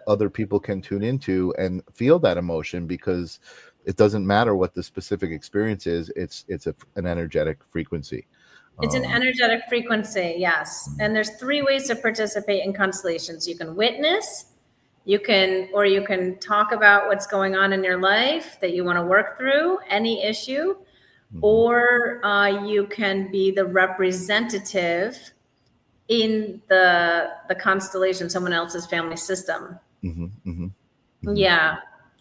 other people can tune into and feel that emotion, because it doesn't matter what the specific experience is. It's an energetic frequency.
It's an energetic frequency, yes. And there's 3 ways to participate in constellations. You can witness, you can talk about what's going on in your life that you want to work through, any issue, or you can be the representative in the constellation, someone else's family system. Yeah.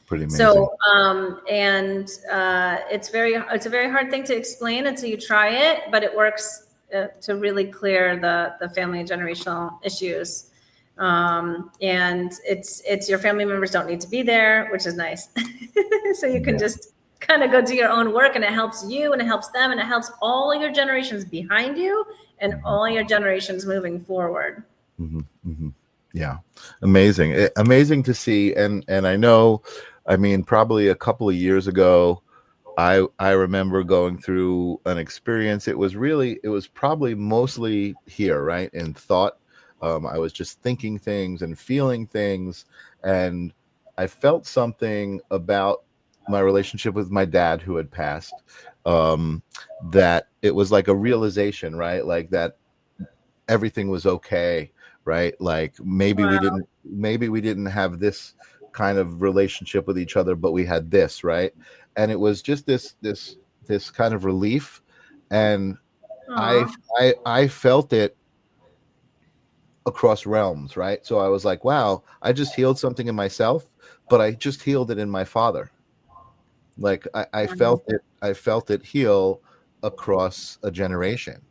Pretty amazing.
So, it's a very hard thing to explain until you try it, but it works to really clear the family generational issues. And it's your family members don't need to be there, which is nice. So you can just kind of go do your own work, and it helps you and it helps them and it helps all your generations behind you and all your generations moving forward.
Yeah. Amazing to see. And I know, I mean, probably a couple of years ago, I remember going through an experience. It was probably mostly here, right, in thought. I was just thinking things and feeling things, and I felt something about my relationship with my dad who had passed, that it was like a realization, right, like that everything was okay right? Like
Wow.
maybe we didn't have this kind of relationship with each other, but we had this, right? And it was just this kind of relief, and I
Aw.
I felt it across realms, right? So I was like, wow, I just healed something in myself, but I just healed it in my father. Like I felt it heal across a generation,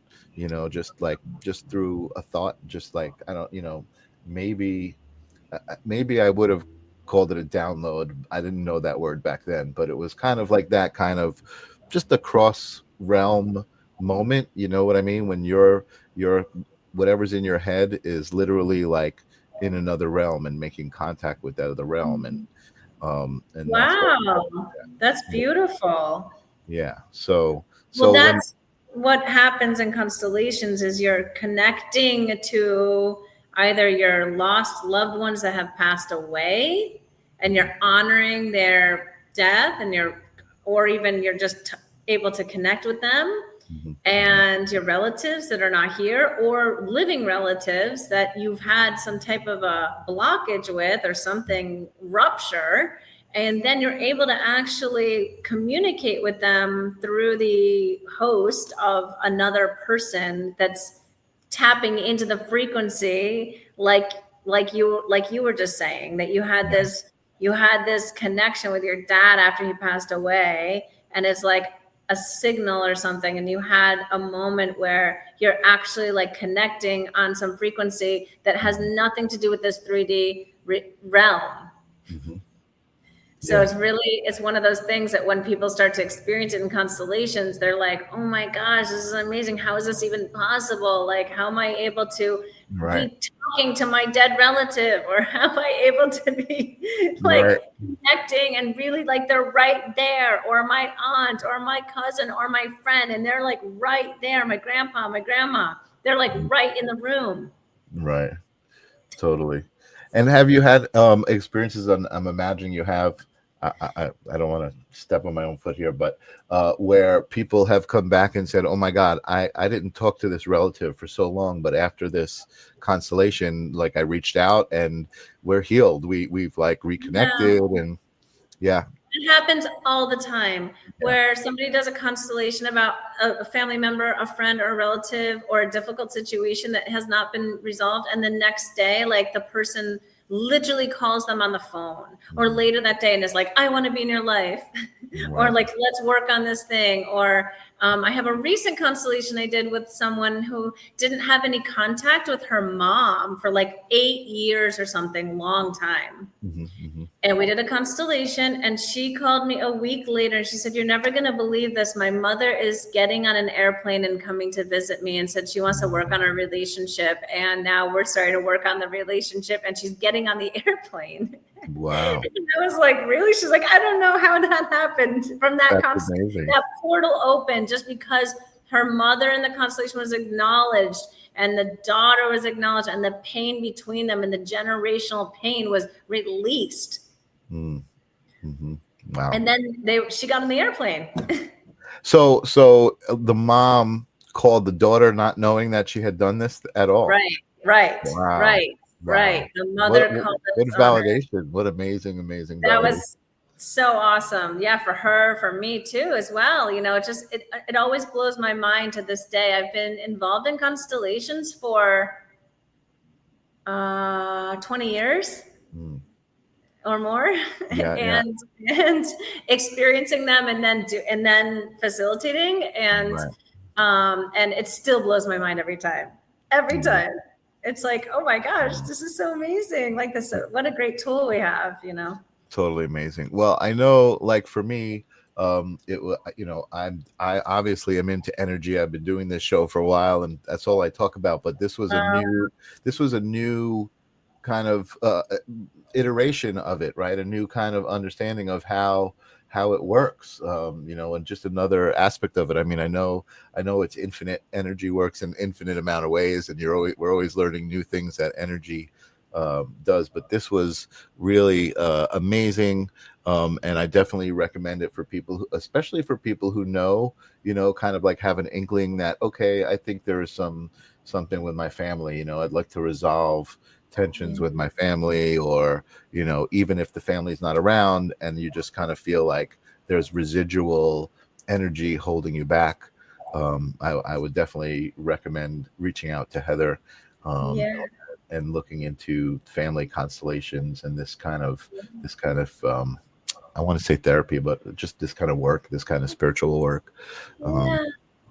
just through a thought, just like I don't, maybe maybe I would have called it a download. I didn't know that word back then, but it was kind of like that kind of just a cross realm moment. You know what I mean? When your whatever's in your head is literally like in another realm and making contact with that other realm, and that's what.
Wow. That's beautiful.
Yeah. So
Well,
so when
that's what happens in constellations is you're connecting to either your lost loved ones that have passed away and you're honoring their death and or even you're just able to connect with them
Mhm, mhm,
and your relatives that are not here or living relatives that you've had some type of a blockage with or something rupture, and then you're able to actually communicate with them through the host of another person that's tapping into the frequency, like you were just saying that
yeah,
you had this connection with your dad after he passed away, and it's like a signal or something, and you had a moment where you're actually like connecting on some frequency that has
mhm,
nothing to do with this 3D realm.
mhm,
So
yeah,
it's one of those things that when people start to experience it in constellations, they're like, oh my gosh, this is amazing. How is this even possible? Like, how am I able to
right,
be talking to my dead relative? Or how am I able to be
right,
like connecting and really like they're right there, or my aunt, or my cousin, or my friend, and they're like right there, my grandpa, my grandma, they're like
mhm,
right in the room.
right, totally. And have you had experiences? I'm imagining you have. I don't want to step on my own foot here, but where people have come back and said, "Oh my God, I didn't talk to this relative for so long, but after this constellation, like I reached out and we're healed. We've like
Yeah.
reconnected, and yeah,
It happens all the time
yeah,
where somebody does a constellation about a family member, a friend, or a relative, or a difficult situation that has not been resolved. And the next day, like the person literally calls them on the phone or
mhm,
later that day and is like, I want to be in your life. Or
right,
like, let's work on this thing. Or I have a recent constellation I did with someone who didn't have any contact with her mom for like 8 years or something, long time.
hmm hmm
And we did a constellation, and she called me a week later and she said, you're never going to believe this. My mother is getting on an airplane and coming to visit me, and said she wants to work on our relationship. And now we're starting to work on the relationship, and she's getting on the airplane.
wow,
And I was like, really? She's like, I don't know how that happened from
that's amazing.
that portal opened just because her mother in the constellation was acknowledged and the daughter was acknowledged and the pain between them and the generational pain was released.
Mm-hmm. Wow.
And then she got on the airplane.
So the mom called the daughter, not knowing that she had done this at all.
Right, right,
Wow.
right,
Wow.
right. The
What
mother
what
called
what
us on her.
validation. What amazing
That
validation.
was so awesome. Yeah, for her, for me too, as well. It always blows my mind to this day. I've been involved in constellations for 20 years
Mm.
or more,
Yeah, yeah.
and experiencing them, and then facilitating,
Right.
and it still blows my mind every time. Every
Mm.
time. It's like, oh my gosh,
Mm.
this is so amazing. Like this, what a great tool we have.
Totally amazing. Well, I know, like for me, I obviously am into energy. I've been doing this show for a while, and that's all I talk about. But this was a new kind of iteration of it, right? A new kind of understanding of how it works, and just another aspect of it. I mean, I know it's infinite. Energy works in infinite amount of ways, and we're always learning new things that energy does. But this was really amazing, and I definitely recommend it for people, especially for people who know, kind of like have an inkling that okay, I think there is some something with my family. I'd like to resolve tensions with my family, or even if the family's not around and you just kind of feel like there's residual energy holding you back. I would definitely recommend reaching out to Heather, um,
Yeah.
and looking into family constellations and this kind of I want to say therapy, but just this kind of work, this kind of spiritual work. um,
Yeah.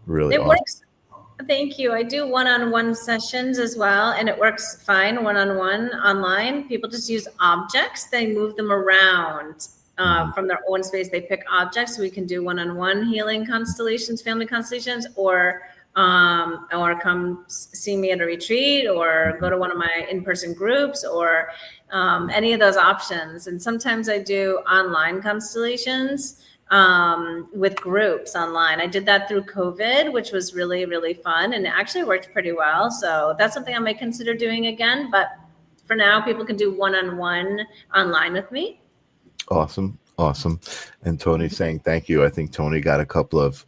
really
It
awesome.
works. Thank you. I do one-on-one sessions as well, and it works fine one-on-one online. People just use objects. They move them around
Mhm.
from their own space. They pick objects. So we can do one-on-one healing constellations, family constellations, or come see me at a retreat, or go to one of my in-person groups, or any of those options. And sometimes I do online constellations with groups online. I did that through COVID, which was really, really fun, and it actually worked pretty well. So that's something I might consider doing again. But for now, people can do one-on-one online with me.
Awesome, awesome. And Tony saying thank you. I think Tony got a couple of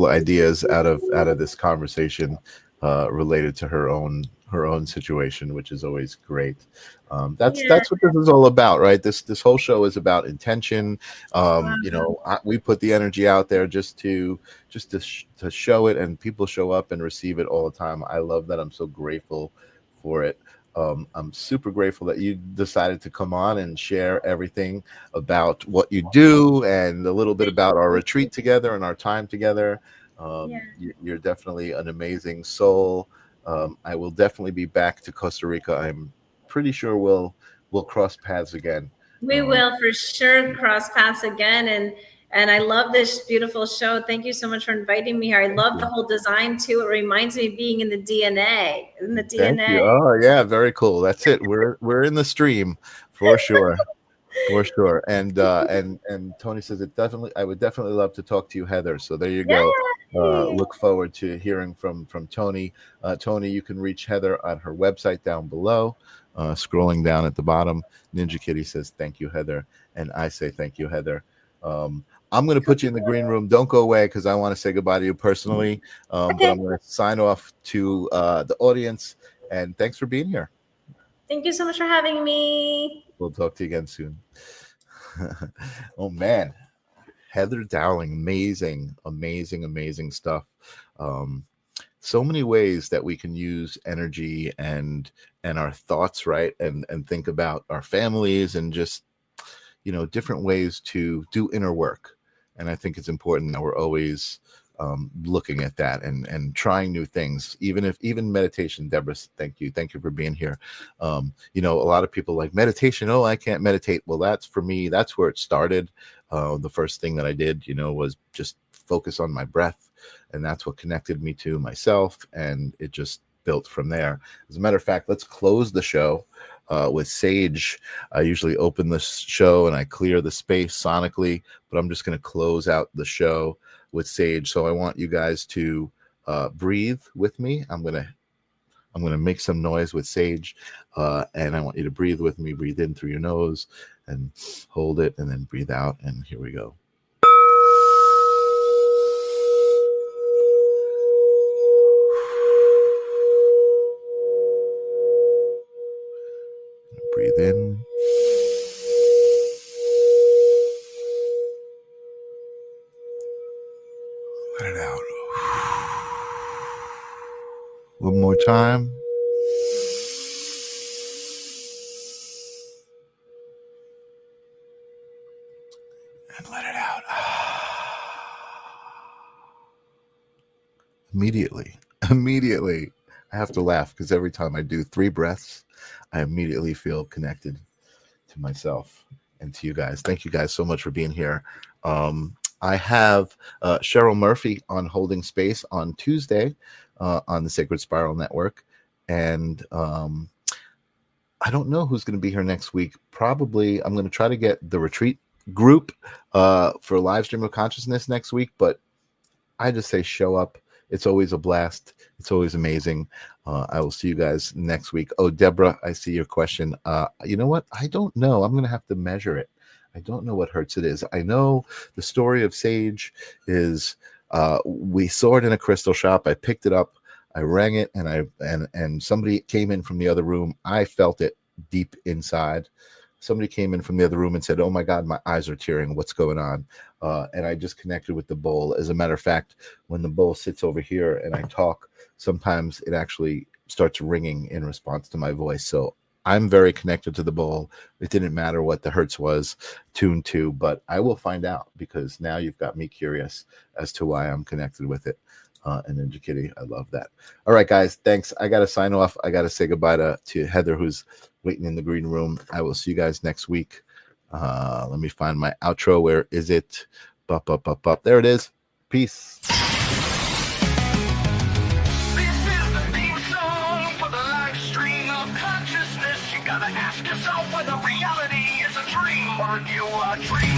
ideas out of this conversation, related to her own situation, which is always great. That's
Yeah.
that's what this is all about, right? This whole show is about intention.
Wow.
We put the energy out there just to show it, and people show up and receive it all the time. I love that. I'm so grateful for it. I'm super grateful that you decided to come on and share everything about what you do and a little bit about our retreat together and our time together.
Yeah.
You're definitely an amazing soul. I will definitely be back to Costa Rica. I'm pretty sure we'll cross paths again.
We
Um,
will for sure cross paths again. And I love this beautiful show. Thank you so much for inviting me here. I love the whole design too. It reminds me of being in the DNA. In the
Thank
DNA.
you. Oh yeah, very cool. That's it. We're in the stream for sure. For sure. And Tony says I would definitely love to talk to you, Heather. So there you go.
Yay!
Look forward to hearing from Tony. Tony, you can reach Heather on her website down below, scrolling down at the bottom. Ninja Kitty says thank you, Heather, and I say thank you, Heather. I'm going to put you in the green room. Don't go away because I want to say goodbye to you personally. But
Okay.
I'm going to sign off to the audience, and thanks for being here.
Thank you so much for having me.
We'll talk to you again soon. Oh man, Heather Dowling, amazing, amazing, amazing stuff. Um, so many ways that we can use energy and our thoughts, right, and think about our families, and just different ways to do inner work. And I think it's important that we're always looking at that and trying new things, even meditation. Deborah, thank you for being here. A lot of people like meditation. Oh, I can't meditate. Well, that's for me, that's where it started. The first thing that I did was just focus on my breath, and that's what connected me to myself, and it just built from there. As a matter of fact, let's close the show with Sage. I usually open the show and I clear the space sonically, but I'm just going to close out the show with Sage. So I want you guys to breathe with me. I'm gonna make some noise with Sage, and I want you to breathe with me. Breathe in through your nose and hold it, and then breathe out. And here we go. Breathe in. Let it out. One more time. And let it out. Immediately. I have to laugh because every time I do 3 breaths, I immediately feel connected to myself and to you guys. Thank you guys so much for being here. I have Cheryl Murphy on Holding Space on Tuesday on the Sacred Spiral Network. And I don't know who's going to be here next week. Probably I'm going to try to get the retreat group for Live Stream of Consciousness next week. But I just say show up. It's always a blast. It's always amazing. I will see you guys next week. Oh, Deborah, I see your question. You know what? I don't know. I'm going to have to measure it. I don't know what hertz it is. I know the story of Sage is we saw it in a crystal shop. I picked it up. I rang it, and somebody came in from the other room. I felt it deep inside. Somebody came in from the other room and said, "Oh my God, my eyes are tearing. What's going on?" And I just connected with the bowl. As a matter of fact, when the bowl sits over here and I talk, sometimes it actually starts ringing in response to my voice. So I'm very connected to the bowl. It didn't matter what the hertz was tuned to, but I will find out, because now you've got me curious as to why I'm connected with it. And Ninja Kitty, I love that. All right, guys, thanks. I got to sign off. I got to say goodbye to Heather, who's waiting in the green room. I will see you guys next week. Let me find my outro. Where is it? There it is. Peace.
This is the theme song for the live stream of consciousness. You gotta ask yourself whether reality is a dream or you are dreaming.